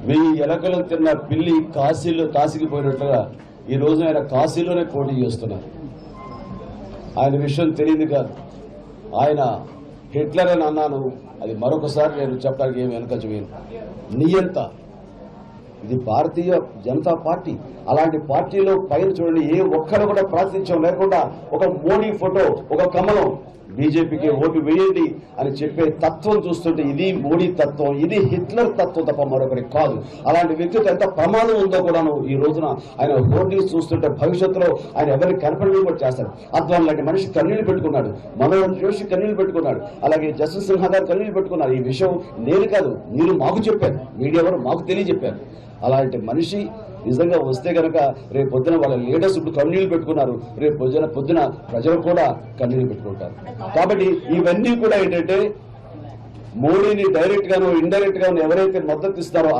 వెయ్యి ఎలకలు తిన్న పిల్లి కాశీకి పోయినట్లుగా ఈ రోజు ఆయన కాశీలోనే పోటీ చేస్తున్నారు. ఆయన విషయం తెలియదు కాదు. ఆయన హిట్లర్ అని అన్నాను, అది మరొకసారి నేను చెప్పడానికి ఏమి వెనక చేయను. నియంత ఇది భారతీయ జనతా పార్టీ. అలాంటి పార్టీలో పైన చూడండి, ఏ ఒక్కరు కూడా ప్రాతినిధ్యం లేకుండా ఒక మోడీ ఫోటో, ఒక కమలం, బీజేపీకి ఓటు వేయండి అని చెప్పే తత్వం చూస్తుంటే ఇది మోడీ తత్వం, ఇది హిట్లర్ తత్వం తప్ప మరొకటి కాదు. అలాంటి వ్యక్తితో ఎంత ప్రమాదం ఉందో కూడాను ఈ రోజున ఆయన హోర్డింగ్స్ చూస్తుంటే భవిష్యత్తులో ఆయన ఎవరికి కనపడి కూడా చేస్తారు. అద్వాన్ లాంటి మనిషి కన్నీళ్లు పెట్టుకున్నాడు, మనోహర్ జోషి కన్నీళ్లు పెట్టుకున్నాడు, అలాగే జస్టిస్ సిన్హా గారు కన్నీళ్లు పెట్టుకున్నారు. ఈ విషయం నేను కాదు, మీరు మాకు చెప్పారు, మీడియా వారు మాకు తెలియజెప్పారు. అలాంటి మనిషి నిజంగా వస్తే కనుక రేపు పొద్దున వాళ్ళ లీడర్స్ ఇప్పుడు కన్నీళ్లు పెట్టుకున్నారు, రేపు పొద్దున ప్రజలు కూడా కన్నీళ్లు పెట్టుకుంటారు. కాబట్టి ఇవన్నీ కూడా ఏంటంటే మోడీని డైరెక్ట్ గాను ఇండైరెక్ట్ గాను ఎవరైతే మద్దతు ఇస్తారో